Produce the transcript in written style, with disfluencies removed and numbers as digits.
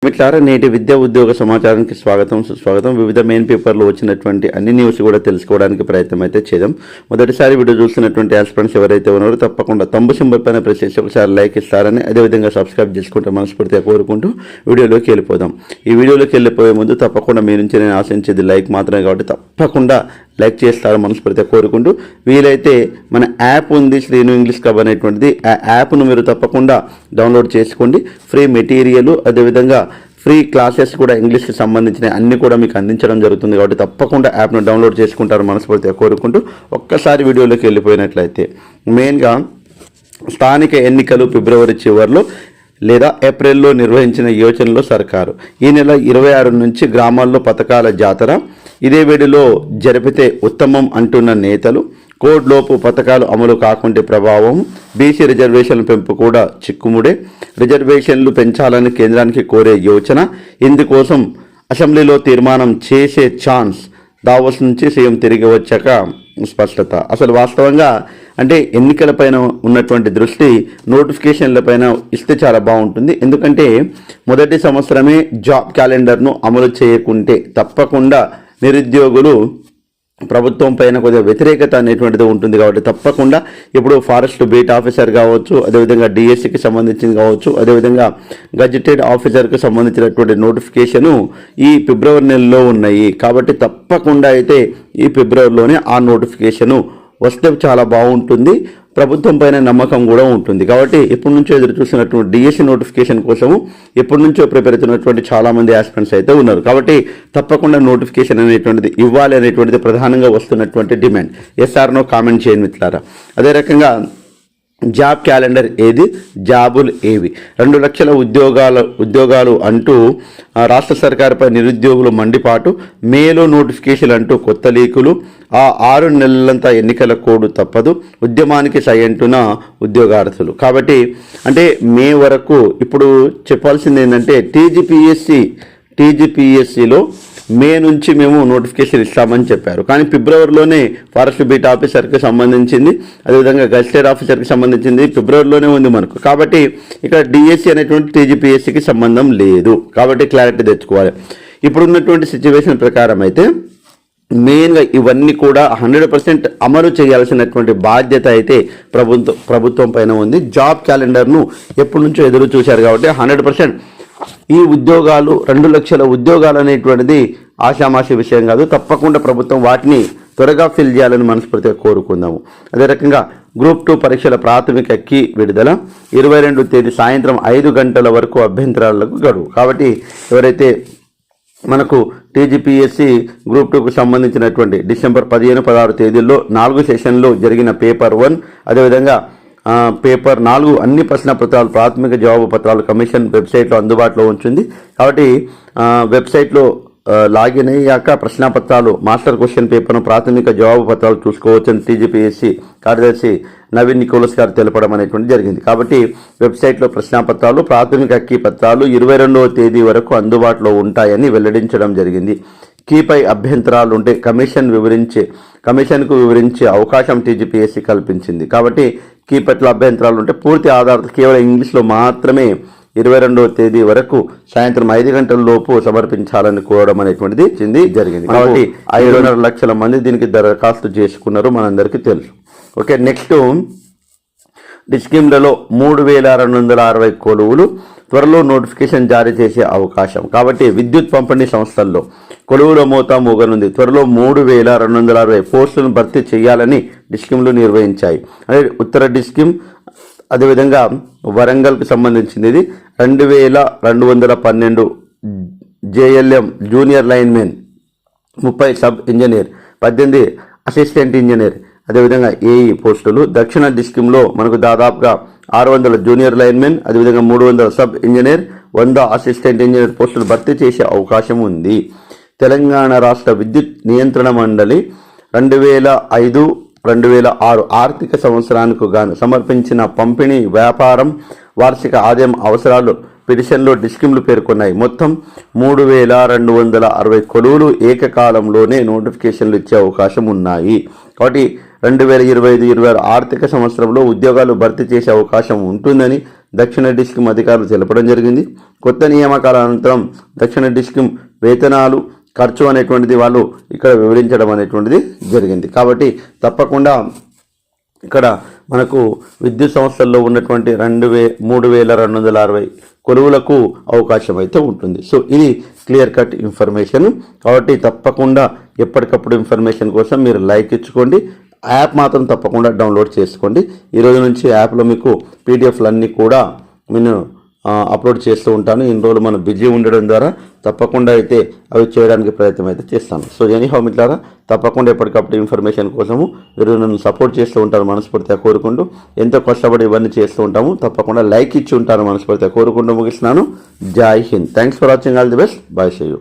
మిత్రులారా, నేటి విద్యా ఉద్యోగ సమాచారానికి స్వాగతం సుస్వాగతం. వివిధ మెయిన్ పేపర్లో వచ్చినటువంటి అన్ని న్యూస్ కూడా తెలుసుకోవడానికి ప్రయత్నం అయితే చేద్దాం. మొదటిసారి వీడియో చూస్తున్నటువంటి ఆస్పిరెంట్స్ ఎవరైతే ఉన్నారో తప్పకుండా తంబు సింబల్ పైన ప్రెస్ చేసి ఒకసారి లైక్ ఇస్తారని, అదేవిధంగా సబ్స్క్రైబ్ చేసుకుంటే మనస్ఫూర్తిగా కోరుకుంటూ వీడియోలోకి వెళ్ళిపోదాం. ఈ వీడియోలోకి వెళ్ళిపోయే ముందు తప్పకుండా మీ నుంచి నేను ఆశించేది లైక్ మాత్రమే, కాబట్టి తప్పకుండా లైక్ చేస్తారు మనస్ఫూర్తిగా కోరుకుంటూ, వీలైతే మన యాప్ ఉంది శ్రీను ఇంగ్లీష్ క్లబ్ అనేటువంటిది, ఆ యాప్ను మీరు తప్పకుండా డౌన్లోడ్ చేసుకోండి. ఫ్రీ మెటీరియల్, అదేవిధంగా ఫ్రీ క్లాసెస్ కూడా ఇంగ్లీష్కి సంబంధించిన అన్ని కూడా మీకు అందించడం జరుగుతుంది. కాబట్టి తప్పకుండా యాప్ను డౌన్లోడ్ చేసుకుంటారు మనస్ఫూర్తిగా కోరుకుంటూ, ఒక్కసారి వీడియోలోకి వెళ్ళిపోయినట్లయితే మెయిన్గా స్థానిక ఎన్నికలు ఫిబ్రవరి చివరిలో లేదా ఏప్రిల్లో నిర్వహించిన యోచనలో సర్కారు ఈ నెల 26 నుంచి గ్రామాల్లో పథకాల జాతర ఇదే వేడిలో జరిపితే ఉత్తమం అంటున్న నేతలు, కోడ్ లోపు పథకాలు అమలు కాకుంటే ప్రభావం, బీసీ రిజర్వేషన్ల పెంపు కూడా చిక్కుముడే, రిజర్వేషన్లు పెంచాలని కేంద్రానికి కోరే యోచన, ఇందుకోసం అసెంబ్లీలో తీర్మానం చేసే ఛాన్స్, దావోస్ నుంచి సీఎం తిరిగి వచ్చాక స్పష్టత. అసలు వాస్తవంగా అంటే ఎన్నికలపైన ఉన్నటువంటి దృష్టి నోటిఫికేషన్లపైన ఇస్తే చాలా బాగుంటుంది. ఎందుకంటే మొదటి సంవత్సరమే జాబ్ క్యాలెండర్ను అమలు చేయకుంటే తప్పకుండా నిరుద్యోగులు ప్రభుత్వం పైన కొద్దిగా వ్యతిరేకత అనేటువంటిది ఉంటుంది. కాబట్టి తప్పకుండా ఇప్పుడు ఫారెస్ట్ బీట్ ఆఫీసర్ కావచ్చు, అదేవిధంగా డిఎస్సికి సంబంధించింది కావచ్చు, అదేవిధంగా గజెటెడ్ ఆఫీసర్కి సంబంధించినటువంటి నోటిఫికేషను ఈ ఫిబ్రవరి నెలలో ఉన్నాయి. కాబట్టి తప్పకుండా అయితే ఈ ఫిబ్రవరిలోనే ఆ నోటిఫికేషను వస్తే చాలా బాగుంటుంది, ప్రభుత్వం పైన నమ్మకం కూడా ఉంటుంది. కాబట్టి ఎప్పటి నుంచో ఎదురు చూసినటువంటి డిఎస్సి నోటిఫికేషన్ కోసము ఎప్పటి నుంచో ప్రిపేర్ అవుతున్నటువంటి చాలామంది ఆస్పిరెంట్స్ అయితే ఉన్నారు. కాబట్టి తప్పకుండా నోటిఫికేషన్ అనేటువంటిది ఇవ్వాలి అనేటువంటిది ప్రధానంగా వస్తున్నటువంటి డిమాండ్. ఎస్ఆర్ నో కామెంట్ చేయండి మిత్రులారా. అదే రకంగా జాబ్ క్యాలెండర్ ఏది, జాబులు ఏవి, 2 లక్షల ఉద్యోగాలు అంటూ రాష్ట్ర సర్కారుపై నిరుద్యోగులు మండిపాటు, మేలో నోటిఫికేషన్ అంటూ కొత్త లీకులు, ఆ 6 నెలలంతా ఎన్నికల కోడ్ తప్పదు, ఉద్యమానికి సై అంటున్న ఉద్యోగార్థులు. కాబట్టి అంటే మే వరకు ఇప్పుడు చెప్పాల్సింది ఏంటంటే టీజీపీఎస్సిలో మే నుంచి మేము నోటిఫికేషన్ ఇస్తామని చెప్పారు. కానీ ఫిబ్రవరిలోనే ఫారెస్ట్ బీట్ ఆఫీసర్కి సంబంధించింది, అదేవిధంగా గజిటెడ్ ఆఫీసర్కి సంబంధించింది ఫిబ్రవరిలోనే ఉంది మనకు. కాబట్టి ఇక్కడ డిఎస్సి అనేటువంటి టీజీపీఎస్సికి సంబంధం లేదు. కాబట్టి క్లారిటీ తెచ్చుకోవాలి. ఇప్పుడున్నటువంటి సిచ్యువేషన్ ప్రకారం అయితే మెయిన్గా ఇవన్నీ కూడా 100% అమలు చేయాల్సినటువంటి బాధ్యత అయితే ప్రభుత్వం పైన ఉంది. జాబ్ క్యాలెండర్ను ఎప్పటి నుంచో ఎదురు చూశారు. కాబట్టి 100% ఈ ఉద్యోగాలు 2 లక్షల ఉద్యోగాలు అనేటువంటిది ఆషామాషి విషయం కాదు. తప్పకుండా ప్రభుత్వం వాటిని త్వరగా ఫిల్ చేయాలని మనస్ఫూర్తిగా కోరుకుందాము. అదే రకంగా గ్రూప్ 2 పరీక్షల ప్రాథమిక కీ విడుదల 22వ తేదీ సాయంత్రం 5 గంటల వరకు అభ్యంతరాలకు గడువు. కాబట్టి ఎవరైతే మనకు టీజీపీఎస్సి గ్రూప్ 2కు సంబంధించినటువంటి డిసెంబర్ 15, 16 తేదీల్లో 4 సెషన్లు జరిగిన పేపర్ 1, అదేవిధంగా పేపర్ 4 అన్ని ప్రశ్న పత్రాలు, ప్రాథమిక జవాబు పత్రాలు కమిషన్ వెబ్సైట్లో అందుబాటులో ఉంచింది. కాబట్టి వెబ్సైట్లో లాగిన్ అయ్యాక ప్రశ్నపత్రాలు, మాస్టర్ క్వశ్చన్ పేపర్ను, ప్రాథమిక జవాబు పత్రాలు చూసుకోవచ్చని టీజీపీఎస్సి కార్యదర్శి నవీన్ నికోలస్ గారు తెలపడం అనేటువంటి జరిగింది. కాబట్టి వెబ్సైట్లో ప్రశ్నపత్రాలు, ప్రాథమిక కీ పత్రాలు 22వ తేదీ వరకు అందుబాటులో ఉంటాయని వెల్లడించడం జరిగింది. కీపై అభ్యంతరాలు ఉంటే కమిషన్కు వివరించే అవకాశం టీజీపీఎస్సి కల్పించింది. కాబట్టి కీ పట్ల అభ్యంతరాలు ఉంటే పూర్తి ఆధారంతో కేవలం ఇంగ్లీష్లో మాత్రమే 22వ తేదీ వరకు సాయంత్రం 5 గంటల లోపు సమర్పించాలని కోరడం అనేటువంటిది జరిగింది. కాబట్టి 5.5 లక్షల మంది దీనికి దరఖాస్తు చేసుకున్నారు, మనందరికీ తెలుసు. ఓకే, నెక్స్ట్ డిస్కీమ్లలో 3,260 కొలువులు త్వరలో నోటిఫికేషన్ జారీ చేసే అవకాశం. కాబట్టి విద్యుత్ పంపిణీ సంస్థల్లో కొలువుల మోతా మోగనుంది. త్వరలో 3,260 పోస్టులను భర్తీ చేయాలని డిస్కీమ్లు నిర్వహించాయి. అదే ఉత్తర డిస్కీమ్, అదేవిధంగా వరంగల్కి సంబంధించింది ఇది 2,212 JLM junior linemen, 30 sub engineer, 18 assistant engineer, అదేవిధంగా ఏఈ పోస్టులు. దక్షిణ డిస్కీమ్లో మనకు దాదాపుగా 600 జూనియర్ లైన్మెన్, అదేవిధంగా 300 సబ్ ఇంజనీర్, 100 అసిస్టెంట్ ఇంజనీర్ పోస్టులు భర్తీ చేసే అవకాశం ఉంది. తెలంగాణ రాష్ట్ర విద్యుత్ నియంత్రణ మండలి 2005-2006 ఆర్థిక సంవత్సరానికి గాను సమర్పించిన పంపిణీ, వ్యాపారం, వార్షిక ఆదాయం అవసరాలు పిటిషన్లో డిస్కీమ్లు పేర్కొన్నాయి. మొత్తం 3,260 కొలువులు ఏకకాలంలోనే నోటిఫికేషన్లు ఇచ్చే అవకాశం ఉన్నాయి. కాబట్టి 2025-26 ఆర్థిక సంవత్సరంలో ఉద్యోగాలు భర్తీ చేసే అవకాశం ఉంటుందని దక్షిణ డిస్కిమ్ అధికారులు తెలపడం జరిగింది. కొత్త నియామకాల అనంతరం దక్షిణ డిస్కిమ్ వేతనాలు ఖర్చు అనేటువంటిది వాళ్ళు ఇక్కడ వివరించడం అనేటువంటిది జరిగింది. కాబట్టి తప్పకుండా ఇక్కడ మనకు విద్యుత్ సంస్థల్లో ఉన్నటువంటి 3260 కొలువులకు అవకాశం అయితే ఉంటుంది. సో ఇది క్లియర్ కట్ ఇన్ఫర్మేషన్. కాబట్టి తప్పకుండా ఎప్పటికప్పుడు ఇన్ఫర్మేషన్ కోసం మీరు లైక్ ఇచ్చుకోండి. యాప్ మాత్రం తప్పకుండా డౌన్లోడ్ చేసుకోండి. ఈరోజు నుంచి యాప్లో మీకు పీడిఎఫ్లు అన్నీ కూడా నేను అప్లోడ్ చేస్తూ ఉంటాను. ఇన్ని రోజులు మనం బిజీ ఉండడం ద్వారా తప్పకుండా అయితే అవి చేయడానికి ప్రయత్నం అయితే చేస్తాను. సో ఎనీహౌ మిత్రులారా, తప్పకుండా ఎప్పటికప్పుడు ఇన్ఫర్మేషన్ కోసము మీరు నన్ను సపోర్ట్ చేస్తూ ఉంటారు మనస్ఫూర్తిగా కోరుకుంటూ. ఎంతో కష్టపడి ఇవన్నీ చేస్తూ ఉంటాము. తప్పకుండా లైక్ ఇచ్చి ఉంటారు మనస్ఫూర్తిగా కోరుకుంటూ ముగిస్తున్నాను. జై హింద్. Thanks for watching. All the best. Bye. See you.